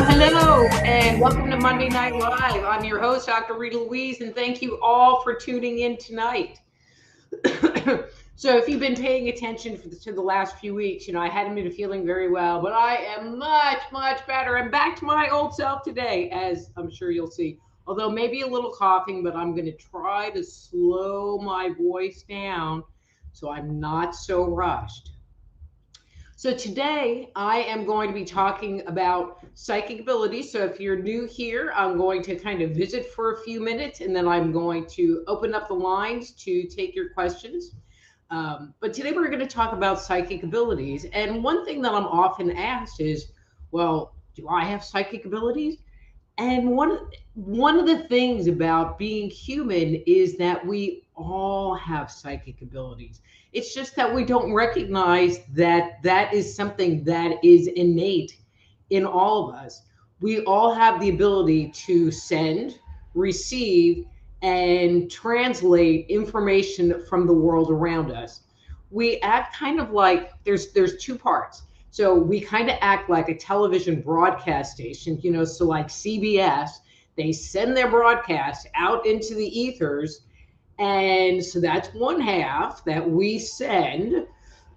Hello, and welcome to Monday Night Live. I'm your host, Dr. Rita Louise, and thank you all for tuning in tonight. So if you've been paying attention to the last few weeks, I hadn't been feeling very well, but I am much, much better. I'm back to my old self today, as I'm sure you'll see. Although maybe a little coughing, but I'm going to try to slow my voice down so I'm not so rushed. So today I am going to be talking about psychic abilities. So if you're new here, I'm going to kind of visit for a few minutes and then I'm going to open up the lines to take your questions. But today we're going to talk about psychic abilities. And one thing that I'm often asked is, well, do I have psychic abilities? And one of the things about being human is that we all have psychic abilities. It's just that we don't recognize that that is something that is innate in all of us. We all have the ability to send, receive, and translate information from the world around us. We act kind of like there's two parts. So we kind of act like a television broadcast station, so like CBS, they send their broadcast out into the ethers. And so that's one half that we send.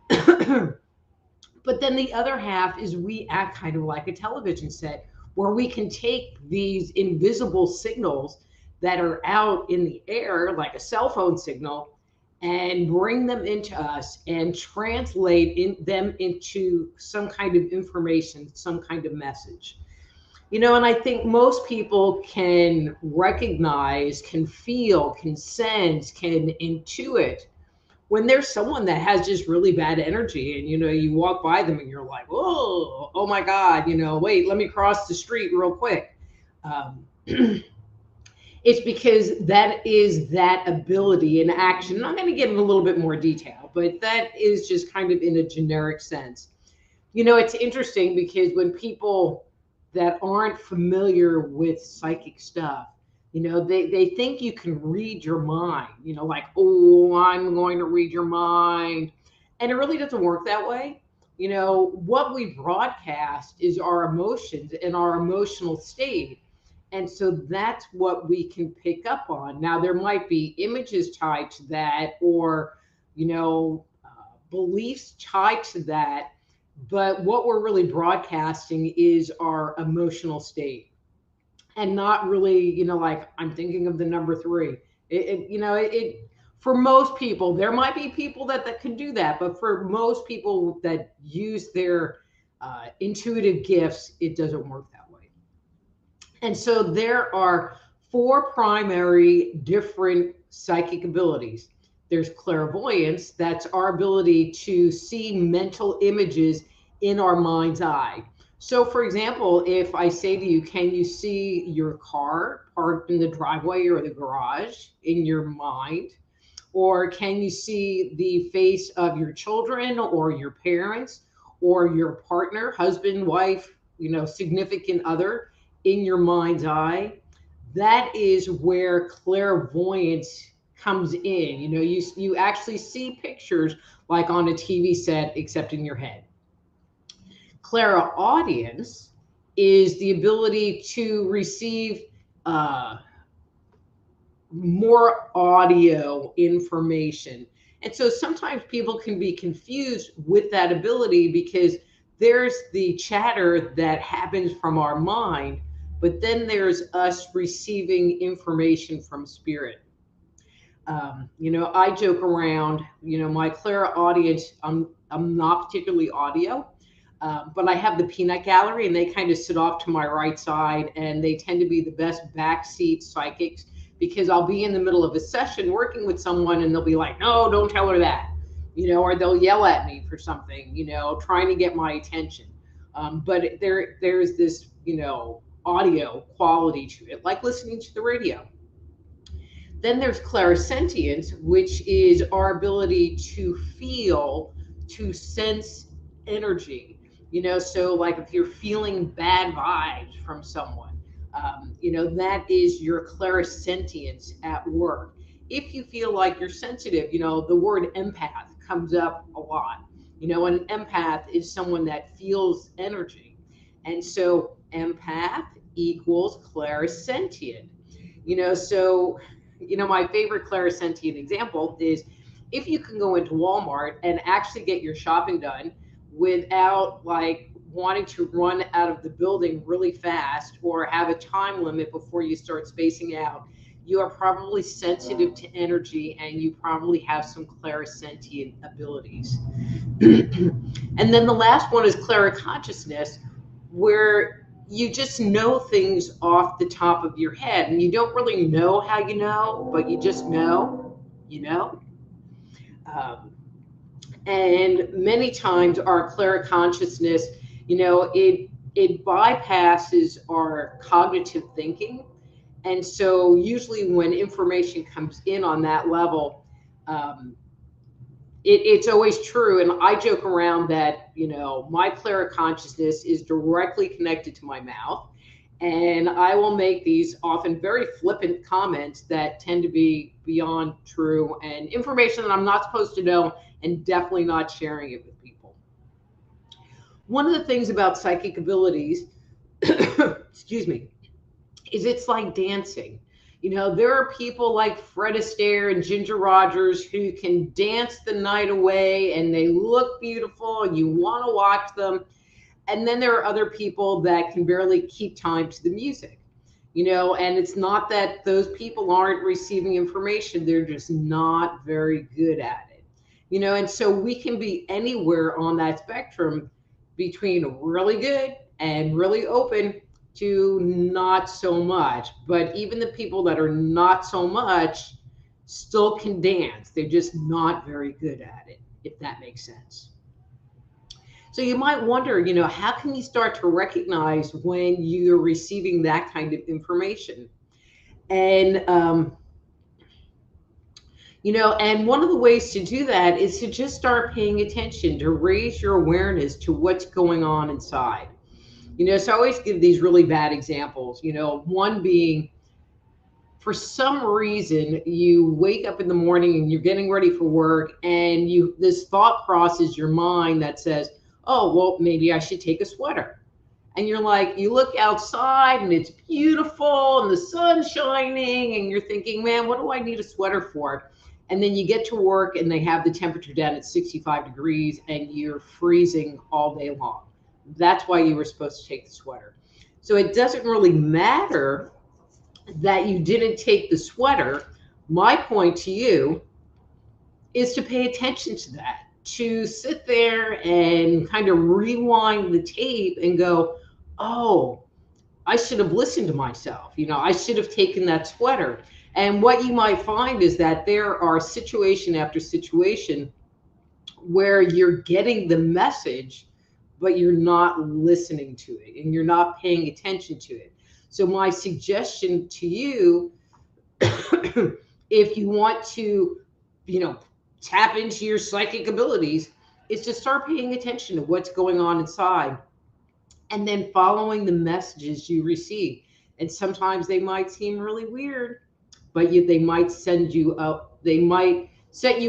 But then the other half is we act kind of like a television set where we can take these invisible signals that are out in the air, like a cell phone signal, and bring them into us and translate them into some kind of information, some kind of message. And I think most people can recognize, can feel, can sense, can intuit when there's someone that has just really bad energy and, you walk by them and you're like, oh my God, wait, let me cross the street real quick. It's because that is that ability in action. I'm going to get in a little bit more detail, but that is just kind of in a generic sense. It's interesting because when people that aren't familiar with psychic stuff, they think you can read your mind, like, oh, I'm going to read your mind. And it really doesn't work that way. What we broadcast is our emotions and our emotional state. And so that's what we can pick up on. Now, there might be images tied to that or, beliefs tied to that. But what we're really broadcasting is our emotional state and not really, like I'm thinking of the number 3. For most people, there might be people that can do that. But for most people that use their intuitive gifts, it doesn't work that way. And so there are 4 primary different psychic abilities. There's clairvoyance. That's our ability to see mental images in our mind's eye. So for example, if I say to you, can you see your car parked in the driveway or the garage in your mind? Or can you see the face of your children or your parents or your partner, husband, wife, significant other in your mind's eye? That is where clairvoyance comes in. You actually see pictures like on a TV set, except in your head. Clairaudience is the ability to receive more audio information. And so sometimes people can be confused with that ability because there's the chatter that happens from our mind, but then there's us receiving information from spirit. I joke around, my clairaudience, I'm not particularly audio, but I have the peanut gallery and they kind of sit off to my right side and they tend to be the best backseat psychics because I'll be in the middle of a session working with someone and they'll be like, no, don't tell her that, or they'll yell at me for something, trying to get my attention. But there's this, audio quality to it, like listening to the radio. Then there's clairsentience, which is our ability to feel, to sense energy. So like if you're feeling bad vibes from someone, that is your clairsentience at work. If you feel like you're sensitive, the word empath comes up a lot. An empath is someone that feels energy. And so empath equals clairsentient. So my favorite clairsentient example is if you can go into Walmart and actually get your shopping done without like wanting to run out of the building really fast or have a time limit before you start spacing out, you are probably sensitive to energy and you probably have some clairsentient abilities. And then the last one is clairconsciousness, where you just know things off the top of your head and you don't really know how you know, but you just know, and many times our clairconsciousness, it bypasses our cognitive thinking. And so usually when information comes in on that level, it's always true. And I joke around that, my clairconsciousness is directly connected to my mouth. And I will make these often very flippant comments that tend to be beyond true and information that I'm not supposed to know, and definitely not sharing it with people. One of the things about psychic abilities, excuse me, is it's like dancing. There are people like Fred Astaire and Ginger Rogers who can dance the night away and they look beautiful and you want to watch them. And then there are other people that can barely keep time to the music, and it's not that those people aren't receiving information. They're just not very good at it, and so we can be anywhere on that spectrum between really good and really open to not so much. But even the people that are not so much still can dance. They're just not very good at it, if that makes sense. So you might wonder, how can you start to recognize when you're receiving that kind of information? And, and one of the ways to do that is to just start paying attention, to raise your awareness to what's going on inside. So I always give these really bad examples, one being, for some reason, you wake up in the morning and you're getting ready for work and this thought crosses your mind that says, oh, well, maybe I should take a sweater. And you're like, you look outside and it's beautiful and the sun's shining and you're thinking, man, what do I need a sweater for? And then you get to work and they have the temperature down at 65 degrees and you're freezing all day long. That's why you were supposed to take the sweater. So it doesn't really matter that you didn't take the sweater. My point to you is to pay attention to that, to sit there and kind of rewind the tape and go, oh, I should have listened to myself. I should have taken that sweater. And what you might find is that there are situation after situation where you're getting the message, but you're not listening to it and you're not paying attention to it. So my suggestion to you, if you want to, tap into your psychic abilities, is to start paying attention to what's going on inside and then following the messages you receive. And sometimes they might seem really weird, but they might set you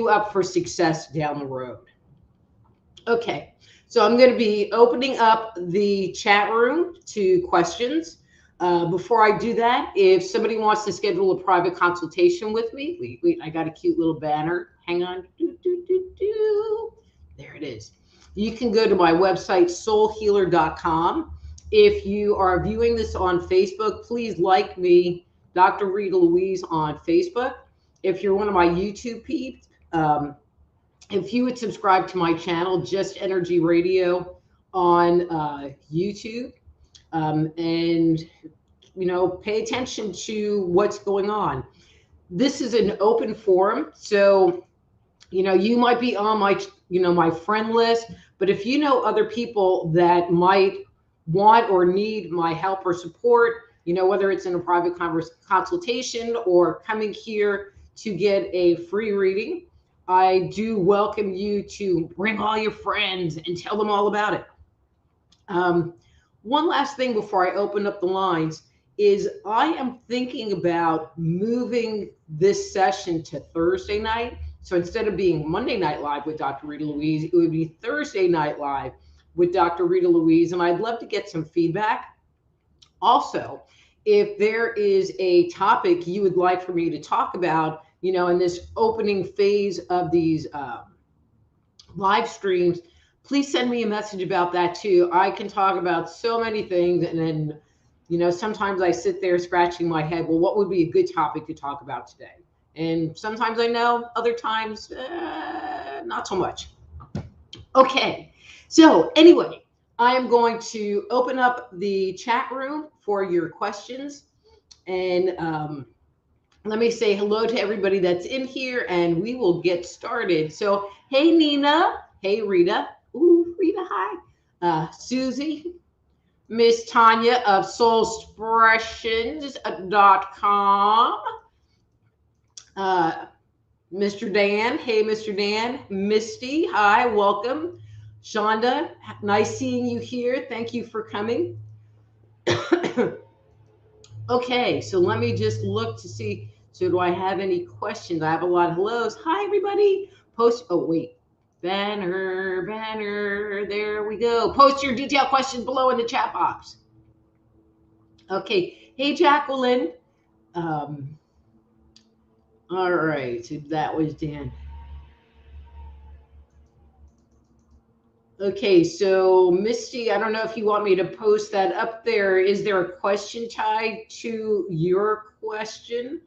up for success down the road. Okay, so I'm going to be opening up the chat room to questions. Before I do that, if somebody wants to schedule a private consultation with me, wait, I got a cute little banner. Hang on. There it is. You can go to my website, soulhealer.com. If you are viewing this on Facebook, please like me, Dr. Rita Louise, on Facebook. If you're one of my YouTube peeps, if you would subscribe to my channel, Just Energy Radio, on YouTube, and pay attention to what's going on. This is an open forum, so you might be on my my friend list, But if you know other people that might want or need my help or support, whether it's in a private consultation or coming here to get a free reading, I do welcome you to bring all your friends and tell them all about it. One last thing before I open up the lines is I am thinking about moving this session to Thursday night. So instead of being Monday Night Live with Dr. Rita Louise, it would be Thursday Night Live with Dr. Rita Louise. And I'd love to get some feedback. Also, if there is a topic you would like for me to talk about, in this opening phase of these live streams, please send me a message about that too. I can talk about so many things, and then, sometimes I sit there scratching my head. Well, what would be a good topic to talk about today? And sometimes I know, other times, not so much. Okay. So anyway, I am going to open up the chat room for your questions. And let me say hello to everybody that's in here, and we will get started. So, hey, Nina. Hey, Rita. Ooh, Rita, hi. Susie. Miss Tanya of soulexpressions.com. Mr. Dan. Hey, Mr. Dan. Misty, hi, welcome. Shonda, nice seeing you here. Thank you for coming. Okay, so let me just look to see. So do I have any questions? I have a lot of hellos. Hi, everybody. Oh, wait. Banner. There we go. Post your detailed questions below in the chat box. Okay. Hey, Jacqueline. All right. So that was Dan. Okay, so Misty, I don't know if you want me to post that up there. Is there a question tied to your question?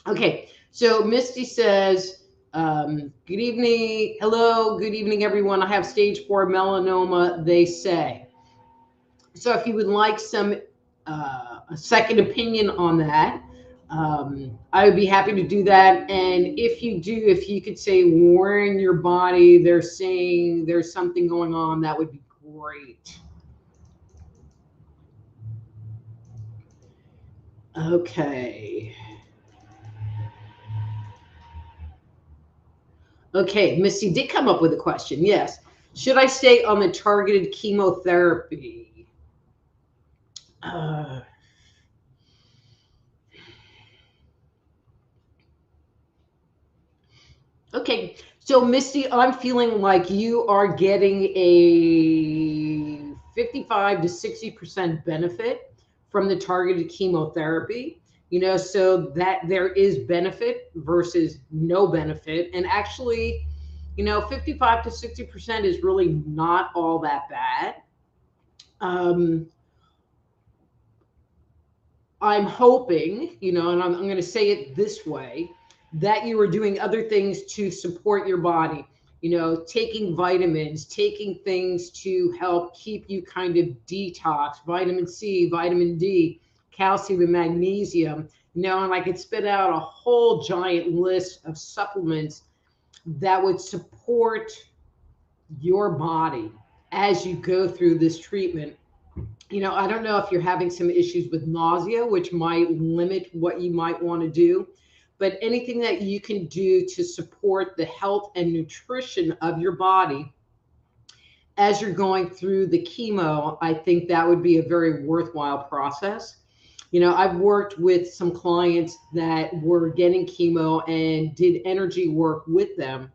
Okay, so Misty says, good evening. Hello, good evening, everyone. I have stage 4 melanoma, they say. So if you would like some a second opinion on that, I would be happy to do that. And if you could say where in your body they're saying there's something going on, that would be great. Okay. Okay, Misty did come up with a question. Yes. Should I stay on the targeted chemotherapy? Okay, so Misty, I'm feeling like you are getting a 55 to 60% benefit from the targeted chemotherapy, so that there is benefit versus no benefit. And actually, 55 to 60% is really not all that bad. I'm hoping, and I'm going to say it this way, that you are doing other things to support your body, taking vitamins, taking things to help keep you kind of detox, vitamin C, vitamin D, calcium and magnesium, and I could spit out a whole giant list of supplements that would support your body as you go through this treatment. I don't know if you're having some issues with nausea, which might limit what you might want to do, but anything that you can do to support the health and nutrition of your body as you're going through the chemo, I think that would be a very worthwhile process. I've worked with some clients that were getting chemo and did energy work with them.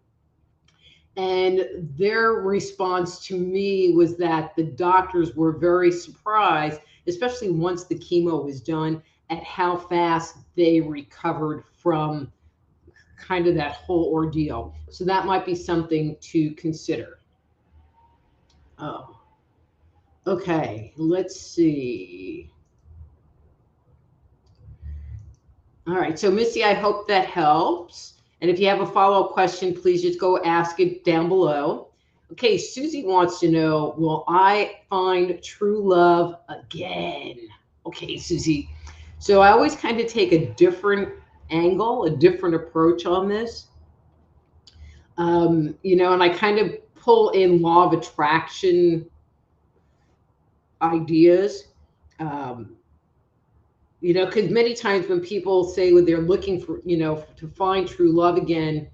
And their response to me was that the doctors were very surprised, especially once the chemo was done, at how fast they recovered from kind of that whole ordeal. So that might be something to consider. Oh, okay. Let's see. All right. So, Missy, I hope that helps. And if you have a follow-up question, please just go ask it down below. Okay, Susie wants to know, will I find true love again? Okay, Susie. So I always kind of take a different angle, a different approach on this. And I kind of pull in law of attraction ideas. Um, because many times when people say when they're looking for, to find true love again,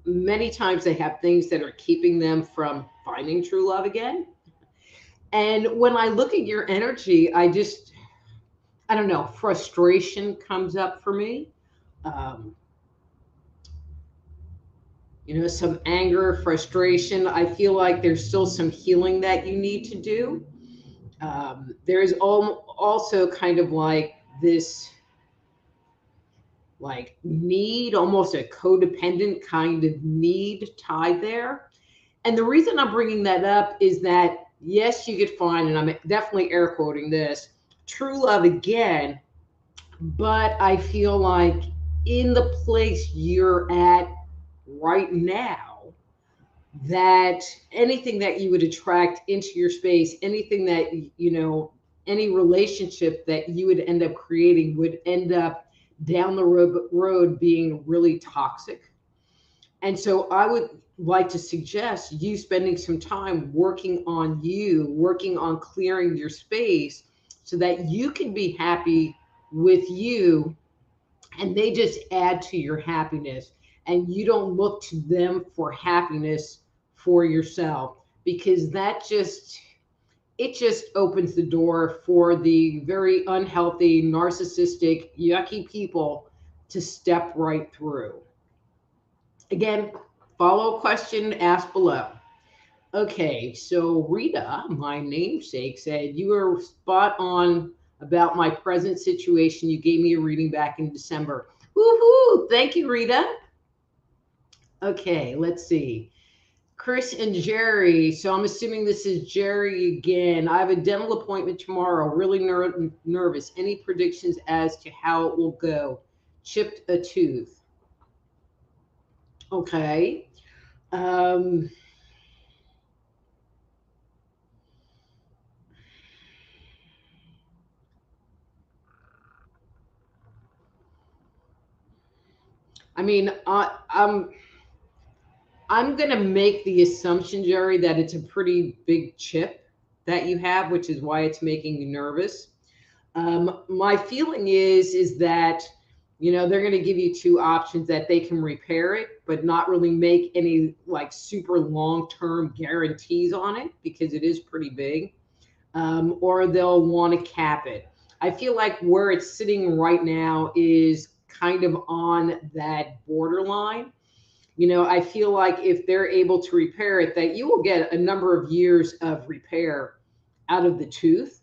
many times they have things that are keeping them from finding true love again. And when I look at your energy, I don't know, frustration comes up for me. Um, some anger, frustration. I feel like there's still some healing that you need to do. There's also kind of like this like need, almost a codependent kind of need tied there. And the reason I'm bringing that up is that, yes, you could find, and I'm definitely air quoting this, true love again, but I feel like in the place you're at right now, that anything that you would attract into your space, anything that, any relationship that you would end up creating would end up down the road being really toxic. And so I would like to suggest you spending some time working on you, working on clearing your space so that you can be happy with you and they just add to your happiness and you don't look to them for happiness for yourself, because it just opens the door for the very unhealthy, narcissistic, yucky people to step right through. Again, follow question asked below. Okay, so Rita, my namesake, said you were spot on about my present situation. You gave me a reading back in December. Woohoo! Thank you, Rita. Okay, let's see. Chris and Jerry. So I'm assuming this is Jerry again. I have a dental appointment tomorrow. Really nervous. Any predictions as to how it will go? Chipped a tooth. Okay. Um, I mean, I'm going to make the assumption, Jerry, that it's a pretty big chip that you have, which is why it's making you nervous. My feeling is that, they're going to give you two options, that they can repair it, but not really make any like super long-term guarantees on it because it is pretty big, or they'll want to cap it. I feel like where it's sitting right now is kind of on that borderline. I feel like if they're able to repair it, that you will get a number of years of repair out of the tooth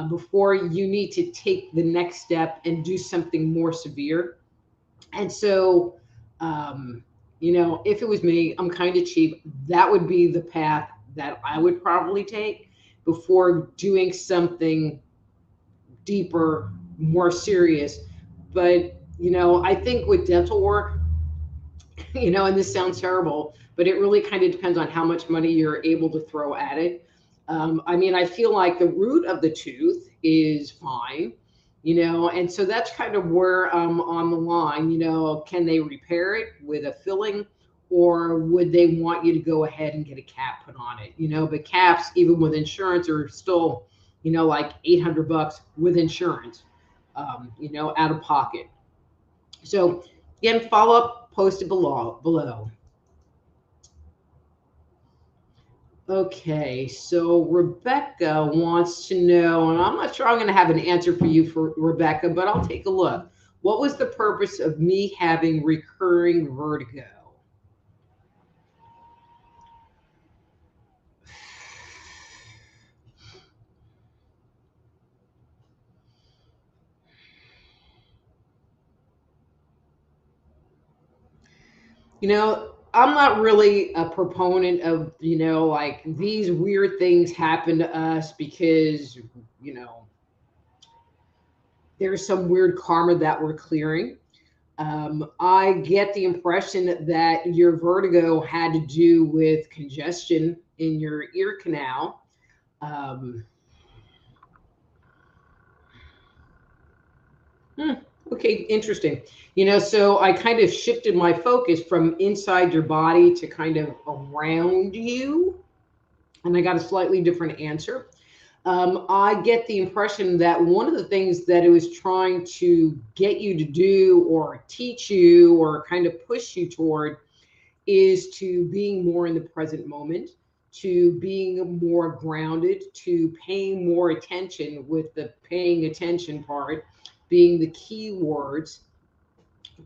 before you need to take the next step and do something more severe. And so, if it was me, I'm kind of cheap. That would be the path that I would probably take before doing something deeper, more serious. But, I think with dental work, and this sounds terrible, but it really kind of depends on how much money you're able to throw at it. I mean, I feel like the root of the tooth is fine, and so that's kind of where I'm on the line. Can they repair it with a filling, or would they want you to go ahead and get a cap put on it? But caps, even with insurance, are still, like $800 with insurance, out of pocket. So again, follow up posted below. Okay, so Rebecca wants to know, and I'm not sure I'm going to have an answer for you for Rebecca, but I'll take a look. What was the purpose of me having recurring vertigo? I'm not really a proponent of, like these weird things happen to us because, you know, there's some weird karma that we're clearing. I get the impression that your vertigo had to do with congestion in your ear canal. Um, hmm. Okay, interesting. So I kind of shifted my focus from inside your body to kind of around you, and I got a slightly different answer. I get the impression that one of the things that it was trying to get you to do or teach you or kind of push you toward is to being more in the present moment, to being more grounded, to paying more attention, with the paying attention part being the key words,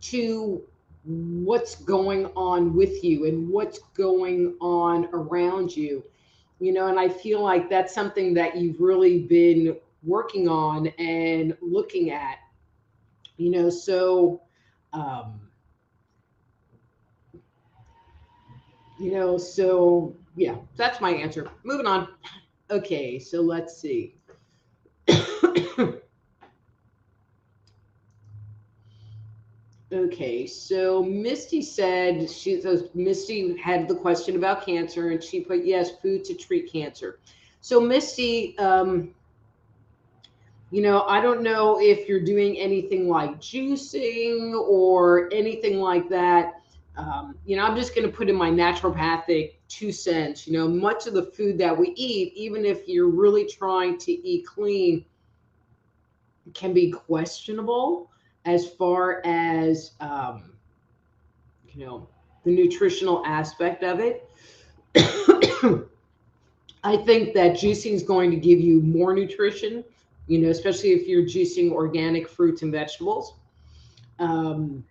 to what's going on with you and what's going on around you. And I feel like that's something that you've really been working on and looking at. Um, so yeah, that's my answer. Moving on. Okay, so let's see. Okay, so Misty said, Misty had the question about cancer, and she put yes, food to treat cancer. So Misty, I don't know if you're doing anything like juicing or anything like that. I'm just going to put in my naturopathic 2 cents. Much of the food that we eat, even if you're really trying to eat clean, can be questionable as far as, the nutritional aspect of it. I think that juicing is going to give you more nutrition, especially if you're juicing organic fruits and vegetables, um,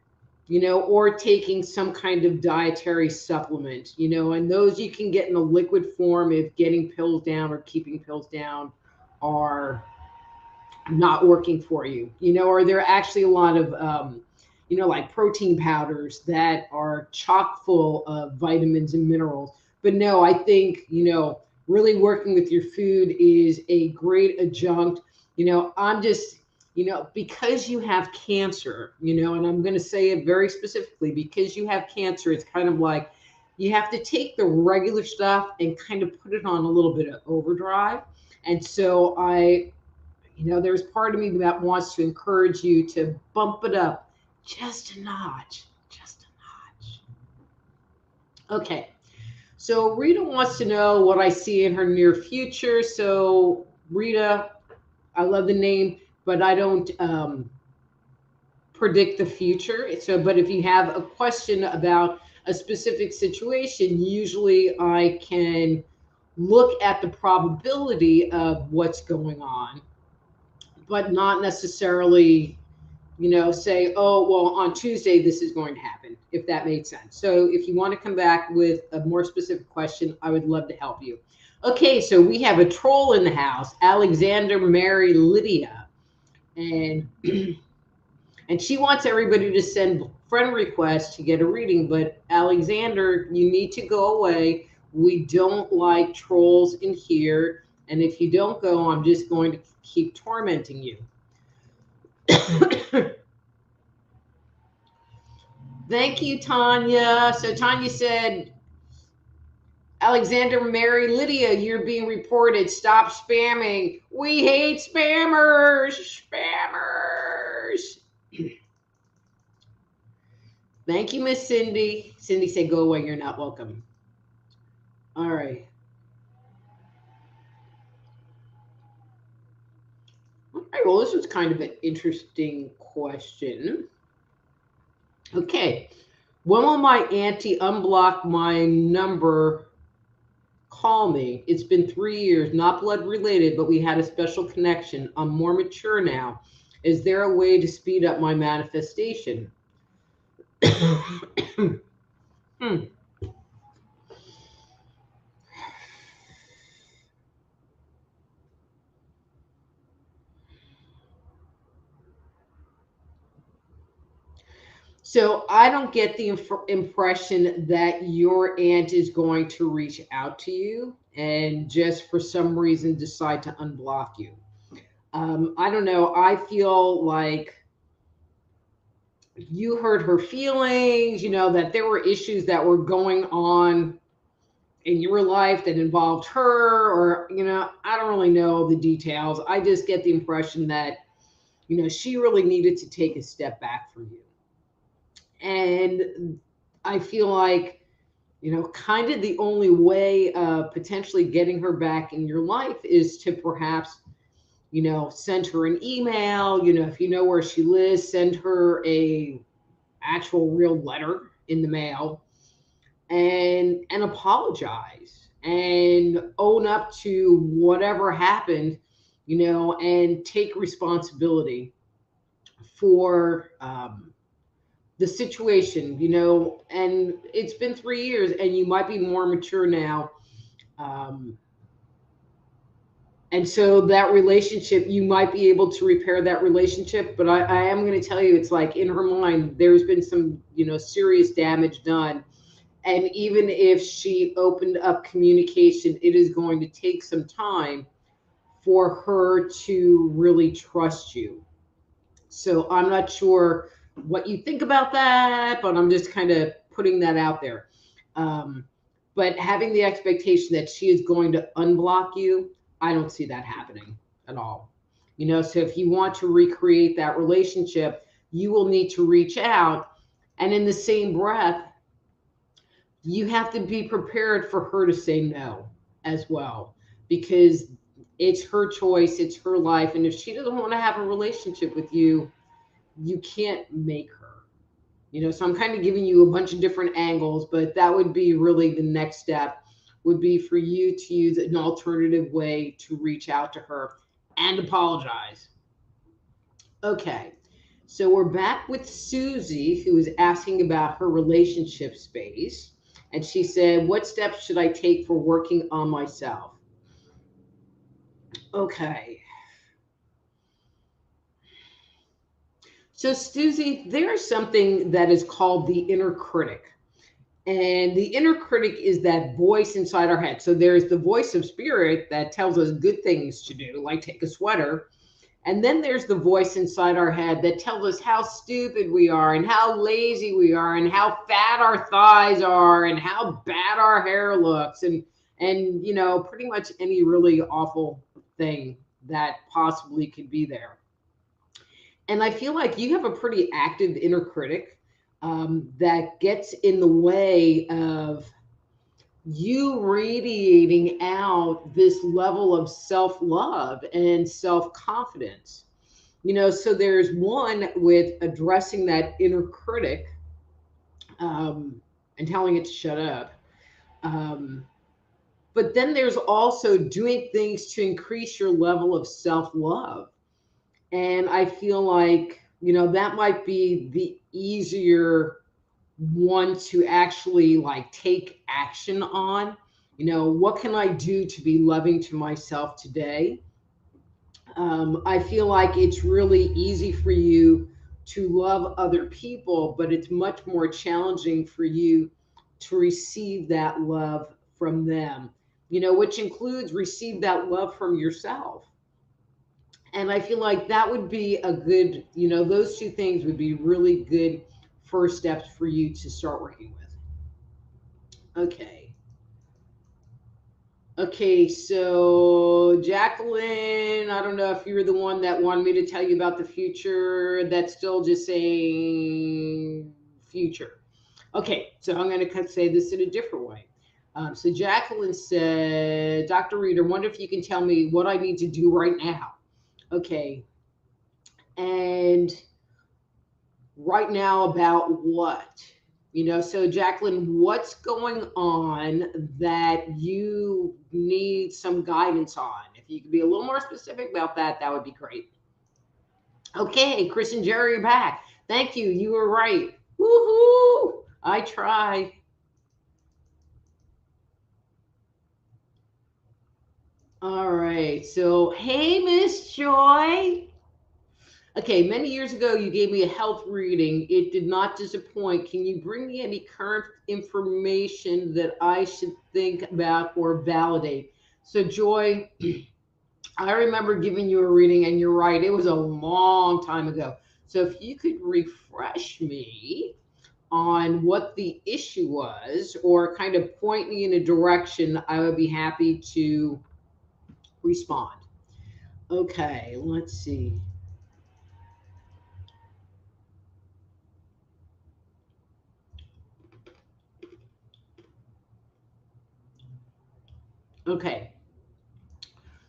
or taking some kind of dietary supplement, and those you can get in a liquid form if getting pills down or keeping pills down are not working for you, or there are actually a lot of, like protein powders that are chock full of vitamins and minerals. But no, I think, really working with your food is a great adjunct. I'm just, because you have cancer, and I'm going to say it very specifically, because you have cancer, it's kind of like you have to take the regular stuff and kind of put it on a little bit of overdrive. And so there's part of me that wants to encourage you to bump it up just a notch, just a notch. Okay. So Rita wants to know what I see in her near future. So Rita, I love the name, but I don't predict the future. So, but if you have a question about a specific situation, usually I can look at the probability of what's going on, but not necessarily, say, oh, well, on Tuesday, this is going to happen, if that made sense. So if you want to come back with a more specific question, I would love to help you. Okay, so we have a troll in the house, Alexander Mary Lydia. And and she wants everybody to send friend requests to get a reading. But Alexander, you need to go away. We don't like trolls in here. And if you don't go, I'm just going to keep tormenting you. Thank you, Tanya. So Tanya said, Alexander Mary Lydia, you're being reported. Stop spamming. We hate spammers. Spammers. Thank you, Miss Cindy. Cindy said, go away. You're not welcome. All right. All right. Well, this was kind of an interesting question. Okay. When will my auntie unblock my number? Call me. It's been 3 years, not blood related, but we had a special connection. I'm more mature now. Is there a way to speed up my manifestation? hmm. So I don't get the impression that your aunt is going to reach out to you and just for some reason decide to unblock you. I don't know. I feel like you hurt her feelings, that there were issues that were going on in your life that involved her, or, I don't really know the details. I just get the impression that she really needed to take a step back from you. And I feel like, kind of the only way of potentially getting her back in your life is to perhaps, send her an email, if you know where she lives, send her a actual real letter in the mail, and apologize and own up to whatever happened, and take responsibility for the situation, and it's been 3 years and you might be more mature now. Um, and so that relationship, you might be able to repair that relationship. But I am going to tell you, it's like in her mind, there's been some, serious damage done. And even if she opened up communication, it is going to take some time for her to really trust you. So I'm not sure what you think about that, but I'm just kind of putting that out there. Um, but having the expectation that she is going to unblock you, I don't see that happening at all. So if you want to recreate that relationship, you will need to reach out. And in the same breath, you have to be prepared for her to say no as well, because it's her choice, it's her life. And if she doesn't want to have a relationship with you, you can't make her. So I'm kind of giving you a bunch of different angles, but that would be really the next step, would be for you to use an alternative way to reach out to her and apologize. Okay, so we're back with Susie, who is asking about her relationship space. And she said, what steps should I take for working on myself? Okay. So, Susie, there's something that is called the inner critic. And the inner critic is that voice inside our head. So there's the voice of spirit that tells us good things to do, like take a sweater. And then there's the voice inside our head that tells us how stupid we are and how lazy we are and how fat our thighs are and how bad our hair looks and pretty much any really awful thing that possibly could be there. And I feel like you have a pretty active inner critic that gets in the way of you radiating out this level of self-love and self-confidence. So there's one with addressing that inner critic and telling it to shut up. Um, but then there's also doing things to increase your level of self-love. And I feel like, that might be the easier one to actually like take action on. What can I do to be loving to myself today? I feel like it's really easy for you to love other people, but it's much more challenging for you to receive that love from them, which includes receive that love from yourself. And I feel like that would be a good, those two things would be really good first steps for you to start working with. Okay. Okay, so Jacqueline, I don't know if you were the one that wanted me to tell you about the future. That's still just saying future. Okay, so I'm going to say this in a different way. So Jacqueline said, Dr. Rita, wonder if you can tell me what I need to do right now. Okay. And right now about what? So Jacqueline, what's going on that you need some guidance on? If you could be a little more specific about that, that would be great. Okay, Chris and Jerry are back. Thank you. You were right. Woohoo! I try. All right. So, hey, Miss Joy. Okay, many years ago, you gave me a health reading. It did not disappoint. Can you bring me any current information that I should think about or validate? So, Joy, I remember giving you a reading, and you're right, it was a long time ago. So, if you could refresh me on what the issue was or kind of point me in a direction, I would be happy to respond. Okay, let's see. Okay.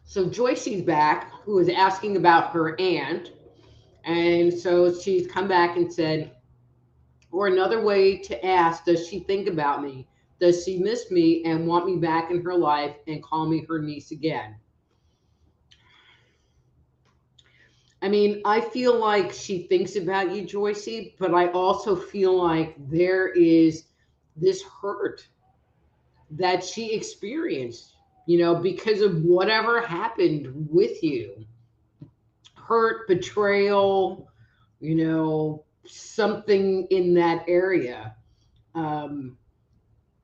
So Joycey's back, who was asking about her aunt. And so she's come back and said, or another way to ask, does she think about me? Does she miss me and want me back in her life and call me her niece again? I mean, I feel like she thinks about you, Joycey, but I also feel like there is this hurt that she experienced, because of whatever happened with you. Hurt, betrayal, something in that area. Um,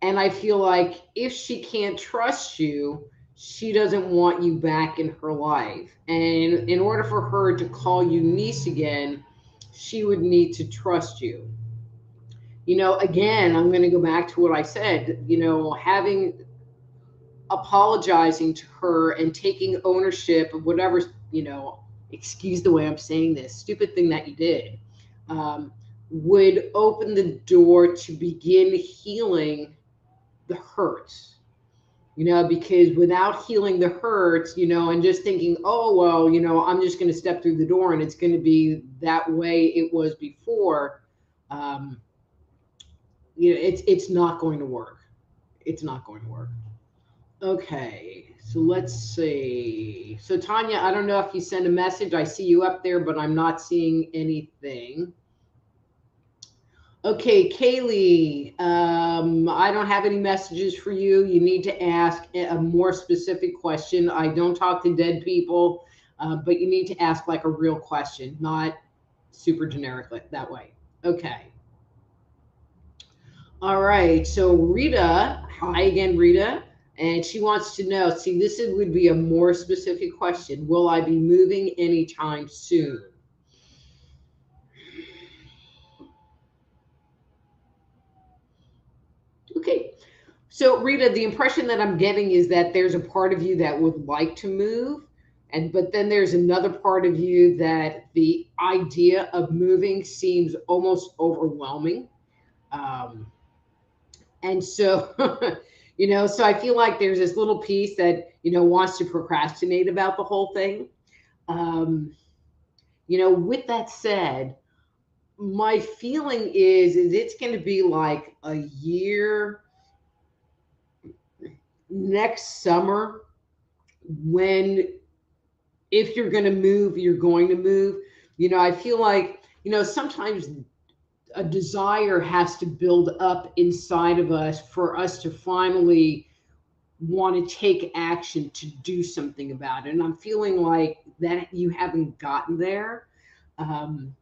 and I feel like if she can't trust you, she doesn't want you back in her life. And in order for her to call you niece again, she would need to trust you. Again, I'm going to go back to what I said, having apologizing to her and taking ownership of whatever, excuse the way I'm saying this, stupid thing that you did, um, would open the door to begin healing the hurts, because without healing the hurts, and just thinking, oh, well, I'm just going to step through the door and it's going to be that way it was before, um, it's not going to work. It's not going to work. Okay, so let's see. So Tanya, I don't know if you send a message. I see you up there, but I'm not seeing anything. Okay, Kaylee, I don't have any messages for you. You need to ask a more specific question. I don't talk to dead people, but you need to ask like a real question, not super generic like that way. Okay. All right. So Rita, hi again, Rita. And she wants to know, see, would be a more specific question. Will I be moving anytime soon? Okay. So Rita, the impression that I'm getting is that there's a part of you that would like to move, but then there's another part of you that the idea of moving seems almost overwhelming. Um, and so, so I feel like there's this little piece that, wants to procrastinate about the whole thing. Um, with that said, my feeling is it's going to be like a year next summer when, if you're going to move, you're going to move. I feel like, sometimes a desire has to build up inside of us for us to finally want to take action to do something about it. And I'm feeling like that you haven't gotten there. Um,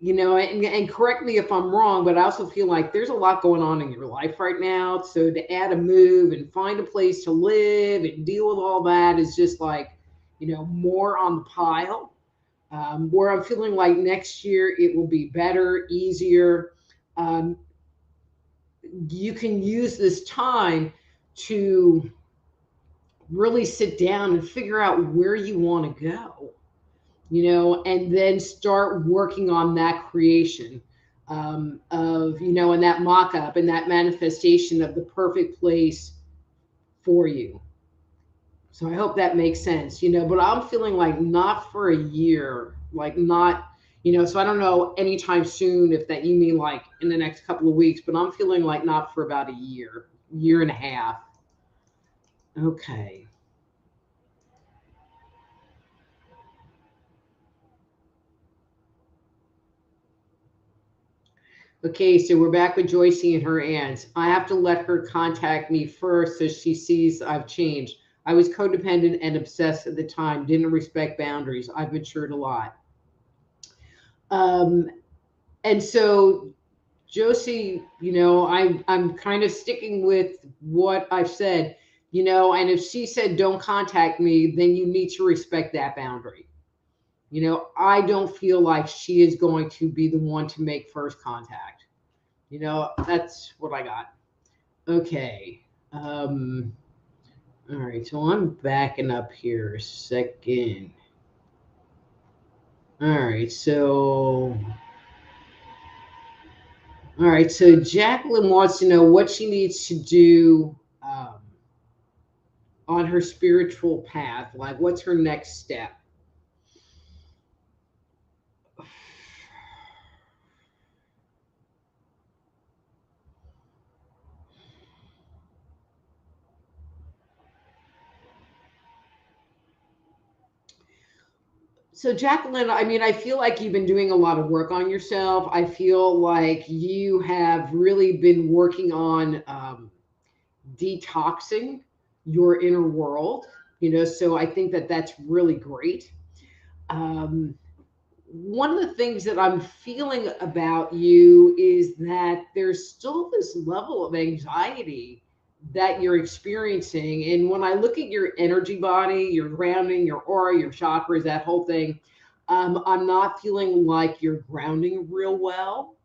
and correct me if I'm wrong, but I also feel like there's a lot going on in your life right now. So to add a move and find a place to live and deal with all that is just like, more on the pile. Where I'm feeling like next year it will be better, easier. Um, you can use this time to really sit down and figure out where you want to go, and then start working on that creation of, and that mock up and that manifestation of the perfect place for you. So I hope that makes sense, but I'm feeling like not for a year, like not, so I don't know anytime soon if that you mean like in the next couple of weeks, but I'm feeling like not for about a year and a half. Okay. Okay, so we're back with Joycey and her aunts. I have to let her contact me first so she sees I've changed. I was codependent and obsessed at the time, didn't respect boundaries. I've matured a lot. Um, and so, Josie, I'm kind of sticking with what I've said, and if she said don't contact me, then you need to respect that boundary. I don't feel like she is going to be the one to make first contact. That's what I got. Okay. All right. So I'm backing up here a second. All right. So Jacqueline wants to know what she needs to do. on her spiritual path? Like, what's her next step? So, Jacqueline, I mean, I feel like you've been doing a lot of work on yourself. I feel like you have really been working on detoxing your inner world, so I think that that's really great. Um, One of the things that I'm feeling about you is that there's still this level of anxiety that you're experiencing. And when I look at your energy body, your grounding, your aura, your chakras, that whole thing, I'm not feeling like you're grounding real well.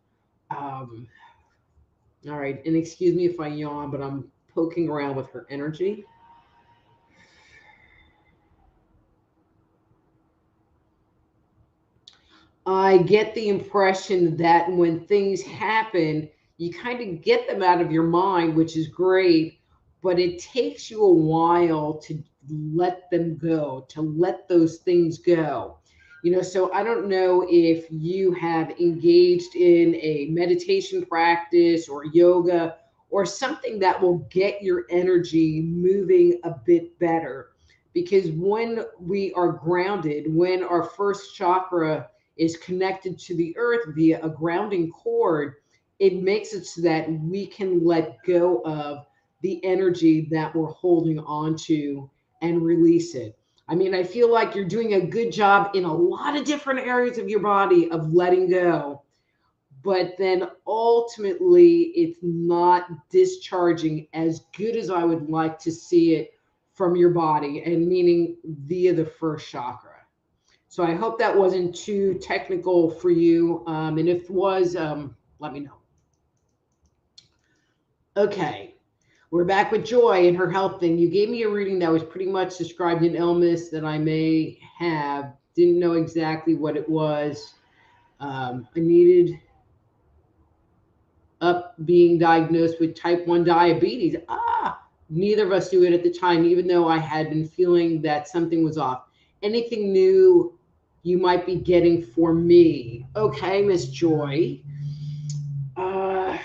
Um, all right. And excuse me if I yawn, but I'm poking around with her energy. I get the impression that when things happen, you kind of get them out of your mind, which is great, but it takes you a while to let them go, to let those things go. So I don't know if you have engaged in a meditation practice or yoga or something that will get your energy moving a bit better. Because when we are grounded, when our first chakra is connected to the earth via a grounding cord, it makes it so that we can let go of the energy that we're holding on to and release it. I mean, I feel like you're doing a good job in a lot of different areas of your body of letting go, but then ultimately it's not discharging as good as I would like to see it from your body, and meaning via the first chakra. So I hope that wasn't too technical for you. And if it was, let me know. Okay, we're back with Joy and her health thing. You gave me a reading that was pretty much described an illness that I may have. Didn't know exactly what it was. I needed up being diagnosed with type 1 diabetes. Neither of us knew it at the time, even though I had been feeling that something was off. Anything new you might be getting for me? Okay, Miss Joy. Uh,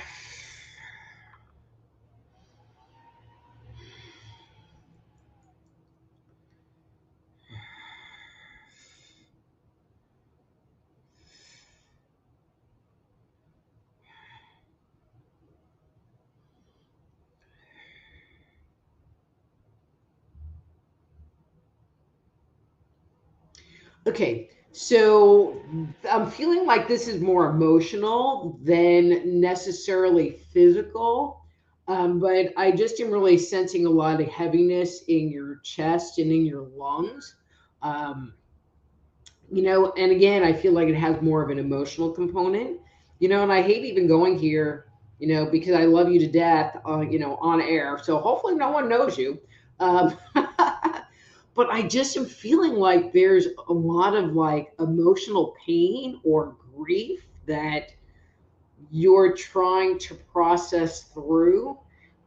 okay, so I'm feeling like this is more emotional than necessarily physical. But I just am really sensing a lot of heaviness in your chest and in your lungs. Um, and again, I feel like it has more of an emotional component, and I hate even going here, because I love you to death, on air. So hopefully no one knows you. But I just am feeling like there's a lot of like emotional pain or grief that you're trying to process through.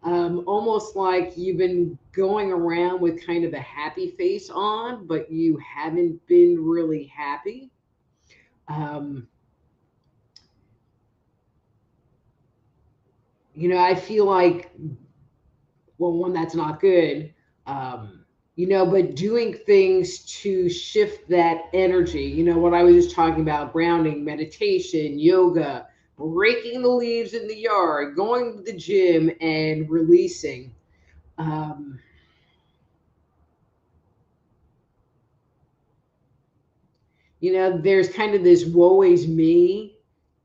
Almost like you've been going around with kind of a happy face on, but you haven't been really happy. Um, I feel like, well, one, that's not good. Um, but doing things to shift that energy, what I was just talking about, grounding, meditation, yoga, raking the leaves in the yard, going to the gym and releasing. Um, there's kind of this woe is me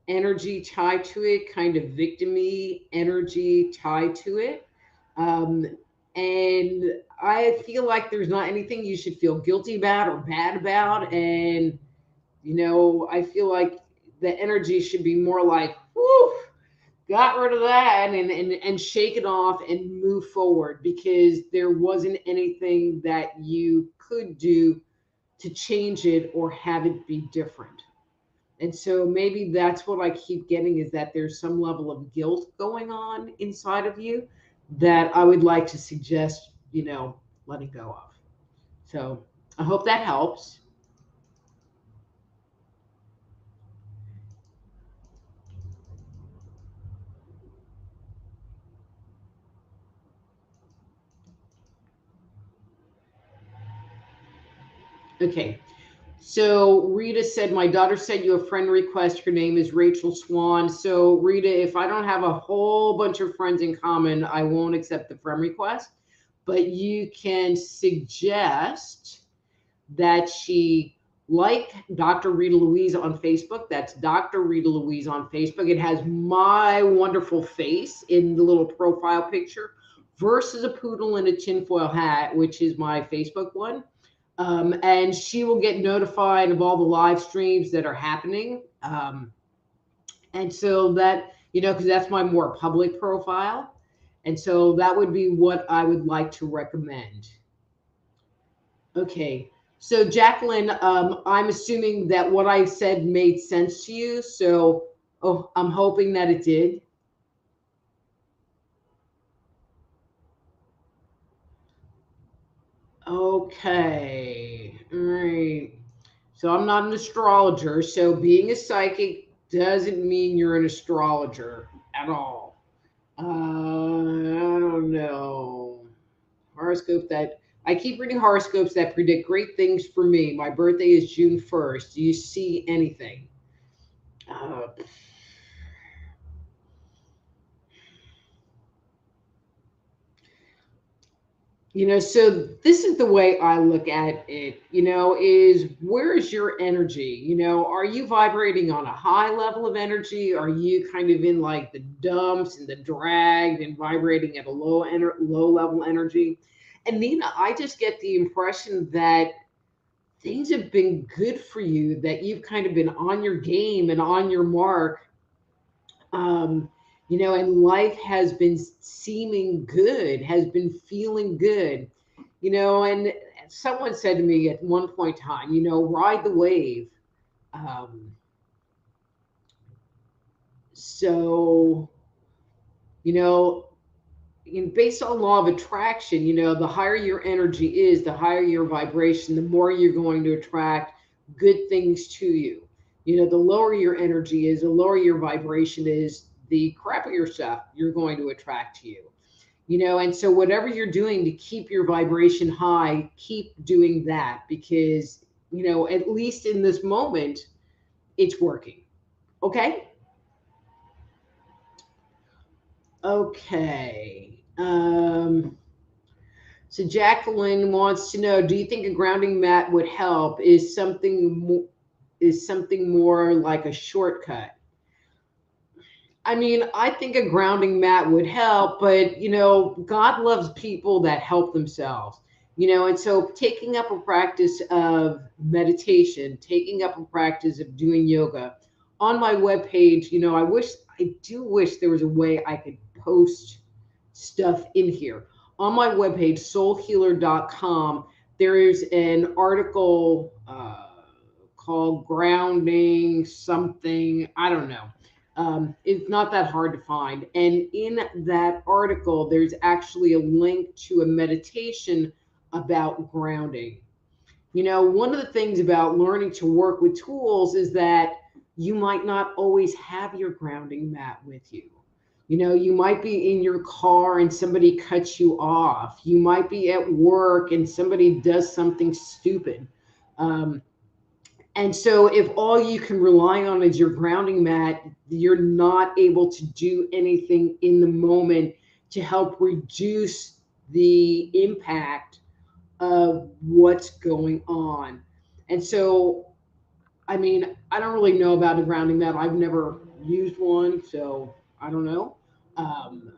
energy tied to it, kind of victimy energy tied to it. Um, and I feel like there's not anything you should feel guilty about or bad about. And, I feel like the energy should be more like, whew, got rid of that and shake it off and move forward, because there wasn't anything that you could do to change it or have it be different. And so maybe that's what I keep getting, is that there's some level of guilt going on inside of you that I would like to suggest, letting go of. So I hope that helps. Okay. So Rita said, my daughter sent you a friend request. Her name is Rachel Swan. So Rita, if I don't have a whole bunch of friends in common, I won't accept the friend request. But you can suggest that she like Dr. Rita Louise on Facebook. That's Dr. Rita Louise on Facebook. It has my wonderful face in the little profile picture versus a poodle in a tinfoil hat, which is my Facebook one. And she will get notified of all the live streams that are happening. And so that, because that's my more public profile. And so that would be what I would like to recommend. Okay. So Jacqueline, I'm assuming that what I said made sense to you. So, I'm hoping that it did. Okay. All right. So I'm not an astrologer. So being a psychic doesn't mean you're an astrologer at all. I don't know. Horoscope that I keep reading horoscopes that predict great things for me. My birthday is June 1st. Do you see anything? Uh, so this is the way I look at it, is where is your energy? Are you vibrating on a high level of energy? Are you kind of in like the dumps and the dragged and vibrating at a low level energy? And Nina, I just get the impression that things have been good for you, that you've kind of been on your game and on your mark, um, and life has been seeming good, has been feeling good, and someone said to me at one point in time, ride the wave. Um, so, you know, based on law of attraction, the higher your energy is, the higher your vibration, the more you're going to attract good things to you. The lower your energy is, the lower your vibration is, the crappier stuff you're going to attract to you. And so whatever you're doing to keep your vibration high, keep doing that because, at least in this moment, it's working. Okay? Okay. So Jacqueline wants to know, do you think a grounding mat would help? Is something more like a shortcut? I mean, I think a grounding mat would help, but God loves people that help themselves. And so taking up a practice of meditation, taking up a practice of doing yoga on my webpage, I do wish there was a way I could post stuff in here. On my webpage, soulhealer.com, there is an article called Grounding Something. I don't know. It's not that hard to find. And in that article, there's actually a link to a meditation about grounding. One of the things about learning to work with tools is that you might not always have your grounding mat with you. You might be in your car and somebody cuts you off. You might be at work and somebody does something stupid. Um, and so if all you can rely on is your grounding mat, you're not able to do anything in the moment to help reduce the impact of what's going on. And so, I mean, I don't really know about a grounding mat. I've never used one, so I don't know. Um,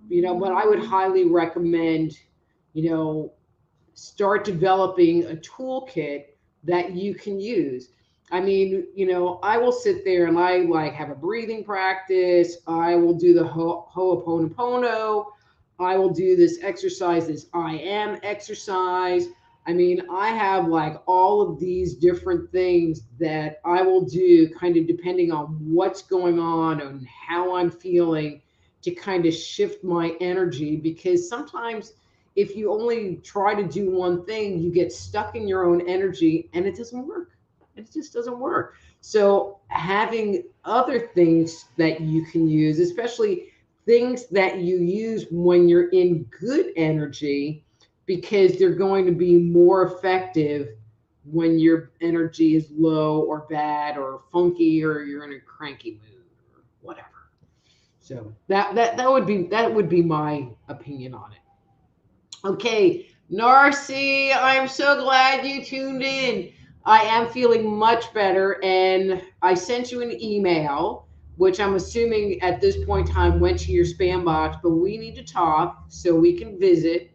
but I would highly recommend, you know, start developing a toolkit that you can use. I mean, I will sit there and I like have a breathing practice. I will do the Ho'oponopono. I will do this exercise, this I am exercise. I mean, I have like all of these different things that I will do kind of depending on what's going on and how I'm feeling to kind of shift my energy because sometimes if you only try to do one thing, you get stuck in your own energy and it doesn't work. It just doesn't work. So having other things that you can use, especially things that you use when you're in good energy, because they're going to be more effective when your energy is low or bad or funky or you're in a cranky mood or whatever. So that would be my opinion on it. Okay, Narcy, I'm so glad you tuned in. I am feeling much better, and I sent you an email, which I'm assuming at this point in time went to your spam box, but we need to talk so we can visit.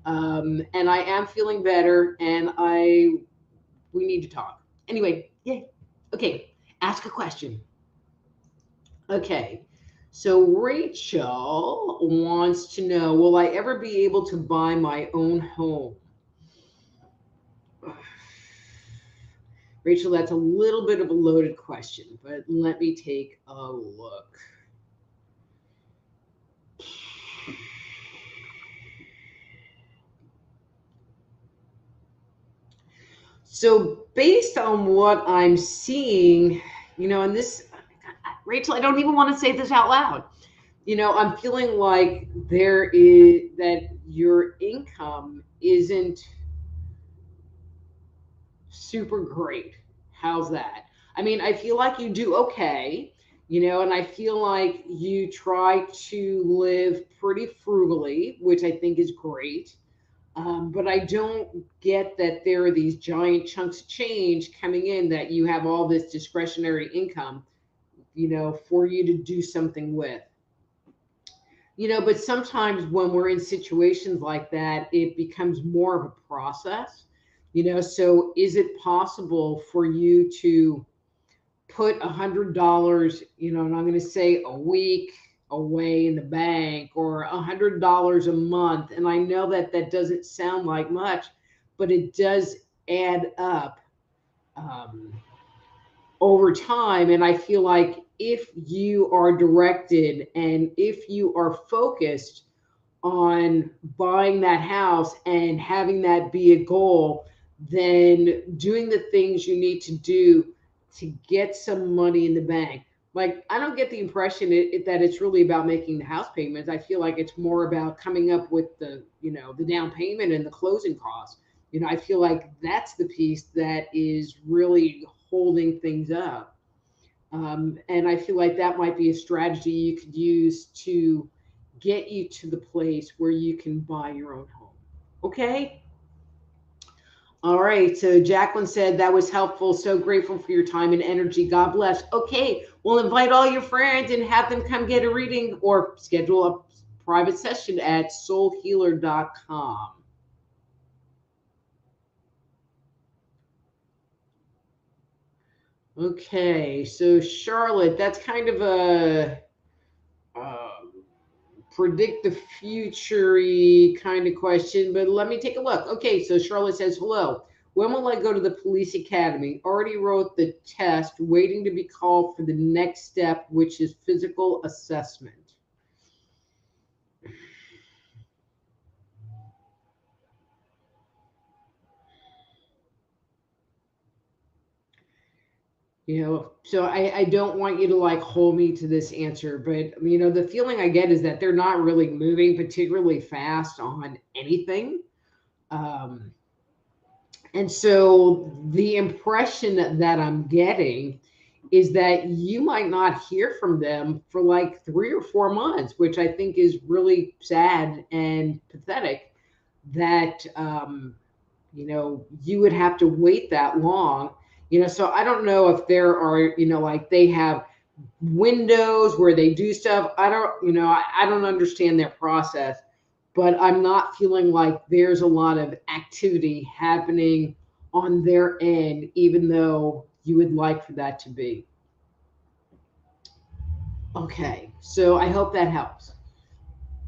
And I am feeling better, and we need to talk. Anyway, yay. Okay, ask a question. Okay. So Rachel wants to know, will I ever be able to buy my own home? Rachel, that's a little bit of a loaded question, but let me take a look. So based on what I'm seeing, and this, Rachel, I don't even want to say this out loud. I'm feeling like there is that your income isn't super great. How's that? I mean, I feel like you do okay, and I feel like you try to live pretty frugally, which I think is great. But I don't get that there are these giant chunks of change coming in that you have all this discretionary income, for you to do something with. But sometimes when we're in situations like that, it becomes more of a process. So is it possible for you to put $100, and I'm going to say a week away in the bank, or $100 a month? And I know that that doesn't sound like much, but it does add up um, over time. And I feel like if you are directed and if you are focused on buying that house and having that be a goal, then doing the things you need to do to get some money in the bank. Like, I don't get the impression that it's really about making the house payments. I feel like it's more about coming up with the down payment and the closing costs. I feel like that's the piece that is really holding things up. And I feel like that might be a strategy you could use to get you to the place where you can buy your own home. Okay? All right. So Jacqueline said that was helpful. So grateful for your time and energy. God bless. Okay. We'll invite all your friends and have them come get a reading or schedule a private session at soulhealer.com. Okay. So Charlotte, that's kind of a predict the future kind of question, but let me take a look. Okay, so Charlotte says, hello. When will I go to the police academy? Already wrote the test, waiting to be called for the next step, which is physical assessment. So I don't want you to like hold me to this answer, but the feeling I get is that they're not really moving particularly fast on anything. Um, And so the impression that I'm getting is that you might not hear from them for like 3 or 4 months, which I think is really sad and pathetic that, you would have to wait that long. So I don't know if there are, like they have windows where they do stuff. I don't, I don't understand their process, but I'm not feeling like there's a lot of activity happening on their end, even though you would like for that to be. Okay, so I hope that helps.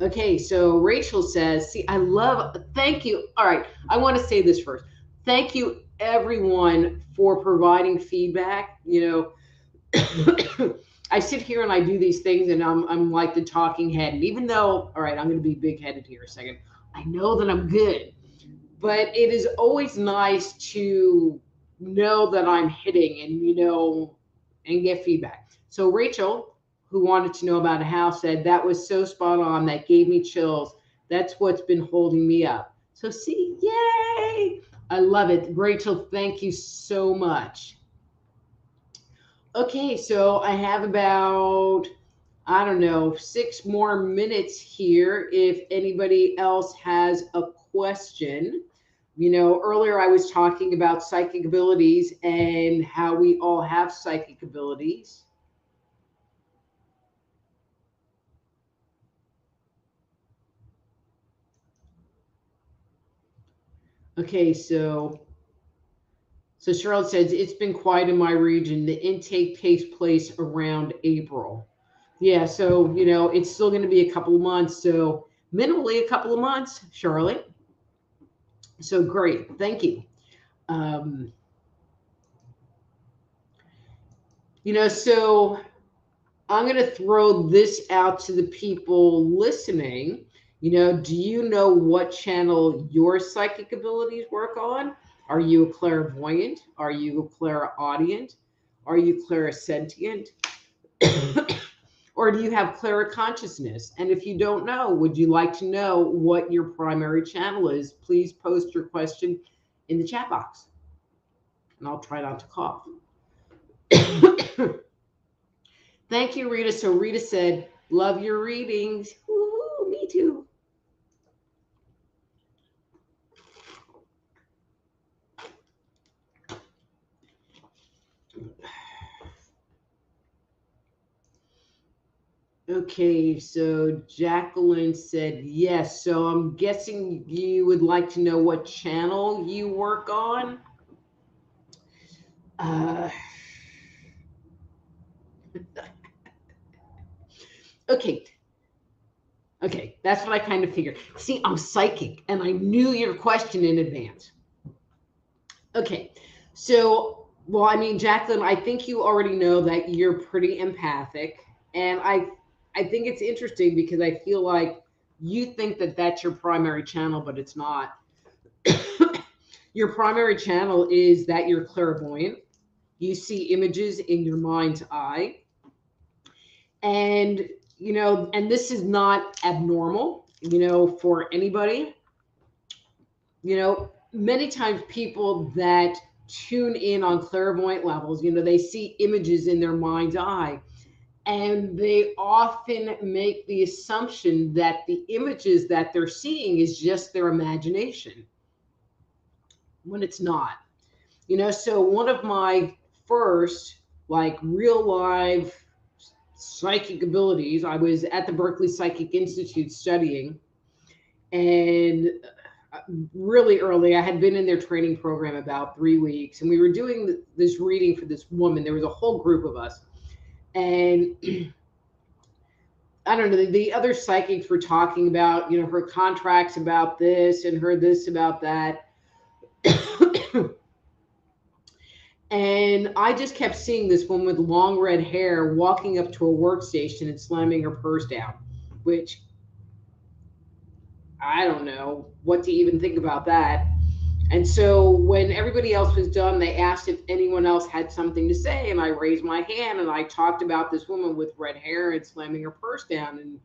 Okay, so Rachel says, see, thank you. All right, I want to say this first. Thank you, everyone, for providing feedback. I sit here and I do these things and I'm like the talking head. And even though, all right, I'm going to be big headed here a second. I know that I'm good. But it is always nice to know that I'm hitting and, and get feedback. So Rachel, who wanted to know about a house, said that was so spot on. That gave me chills. That's what's been holding me up. So see, yay! I love it. Rachel, thank you so much. Okay, so I have about, I don't know, 6 more minutes here if anybody else has a question. Earlier I was talking about psychic abilities and how we all have psychic abilities. Okay, so Charlotte says it's been quiet in my region. The intake takes place around April. Yeah, so it's still going to be a couple of months. So minimally a couple of months, Charlotte. So great, thank you. Um, so I'm going to throw this out to the people listening. Do you know what channel your psychic abilities work on? Are you a clairvoyant? Are you a clairaudient? Are you clairsentient? Or do you have clairconsciousness? And if you don't know, would you like to know what your primary channel is? Please post your question in the chat box, and I'll try not to cough. Thank you, Rita. So Rita said, love your readings. Ooh, me too. Okay, so Jacqueline said yes. So I'm guessing you would like to know what channel you work on. Okay. Okay, that's what I kind of figured. See, I'm psychic, and I knew your question in advance. Okay, so, well, I mean, Jacqueline, I think you already know that you're pretty empathic, and I think it's interesting because I feel like you think that that's your primary channel, but it's not. Your primary channel is that you're clairvoyant. You see images in your mind's eye, and and this is not abnormal, for anybody. Many times people that tune in on clairvoyant levels, they see images in their mind's eye, and they often make the assumption that the images that they're seeing is just their imagination when it's not. So one of my first, like, real life psychic abilities, I was at the Berkeley Psychic Institute studying, and really early, I had been in their training program about 3 weeks, and we were doing this reading for this woman. There was a whole group of us, and I don't know, the other psychics were talking about, her contracts about this and her this about that. And I just kept seeing this woman with long red hair walking up to a workstation and slamming her purse down, which I don't know what to even think about that. And so when everybody else was done, they asked if anyone else had something to say. And I raised my hand and I talked about this woman with red hair and slamming her purse down. And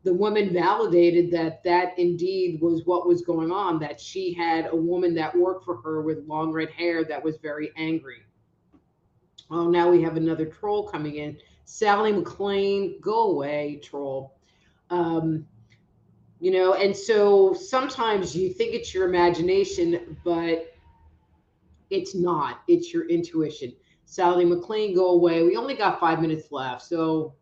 the woman validated that that indeed was what was going on, that she had a woman that worked for her with long red hair that was very angry. Oh, now we have another troll coming in. Sally McLean, go away, troll. And so sometimes you think it's your imagination, but it's not. It's your intuition. Sally McLean, go away. We only got 5 minutes left. So,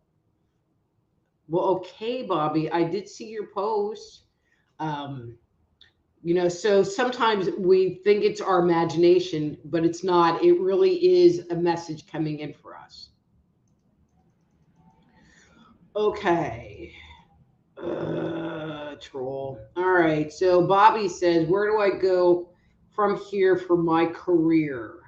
well, okay, Bobby, I did see your post. So sometimes we think it's our imagination, but it's not. It really is a message coming in for us. Okay. Troll. All right. So Bobby says, where do I go from here for my career?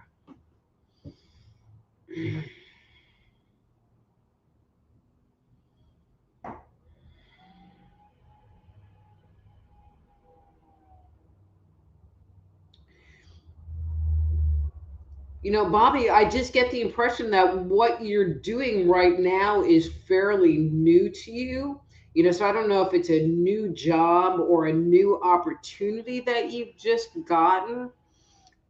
Bobby, I just get the impression that what you're doing right now is fairly new to you. So I don't know if it's a new job or a new opportunity that you've just gotten.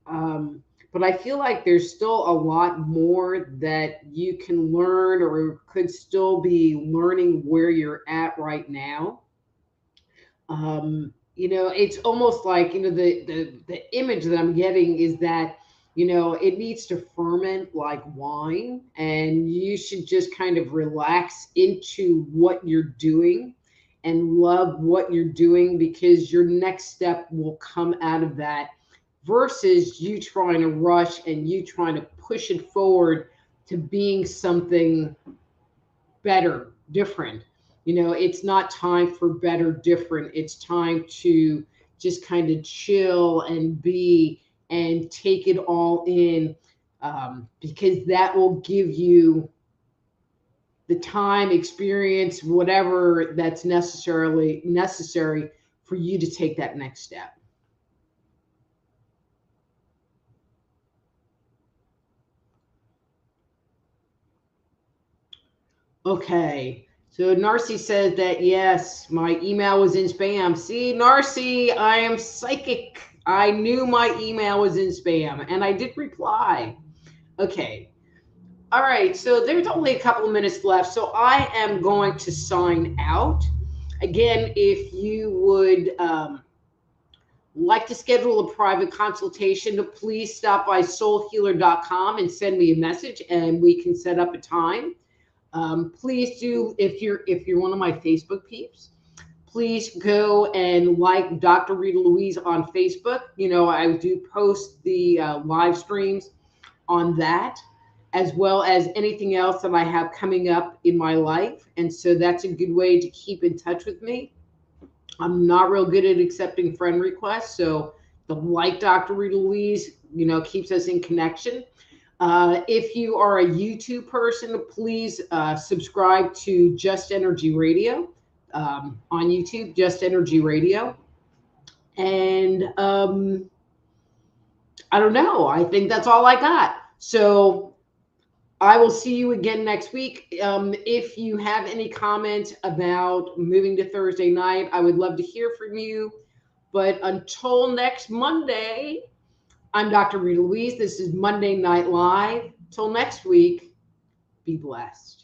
Um, but I feel like there's still a lot more that you can learn or could still be learning where you're at right now. It's almost like, the image that I'm getting is that, it needs to ferment like wine, and you should just kind of relax into what you're doing and love what you're doing, because your next step will come out of that, versus you trying to rush and you trying to push it forward to being something better, different. It's not time for better, different. It's time to just kind of chill and be and take it all in, because that will give you the time, experience, whatever that's necessary for you to take that next step. Okay. So Narcy says that yes, my email was in spam. See, Narcy, I am psychic. I knew my email was in spam and I did reply. Okay. All right. So there's only a couple of minutes left. So I am going to sign out. Again, if you would like to schedule a private consultation, please stop by soulhealer.com and send me a message and we can set up a time. Please do, if you're one of my Facebook peeps, please go and like Dr. Rita Louise on Facebook. I do post the live streams on that, as well as anything else that I have coming up in my life. And so that's a good way to keep in touch with me. I'm not real good at accepting friend requests, so the like Dr. Rita Louise, keeps us in connection. If you are a YouTube person, please subscribe to Just Energy Radio on YouTube, Just Energy Radio. And I don't know. I think that's all I got. So I will see you again next week. If you have any comments about moving to Thursday night, I would love to hear from you. But until next Monday, I'm Dr. Rita Louise. This is Monday Night Live. Till next week, be blessed.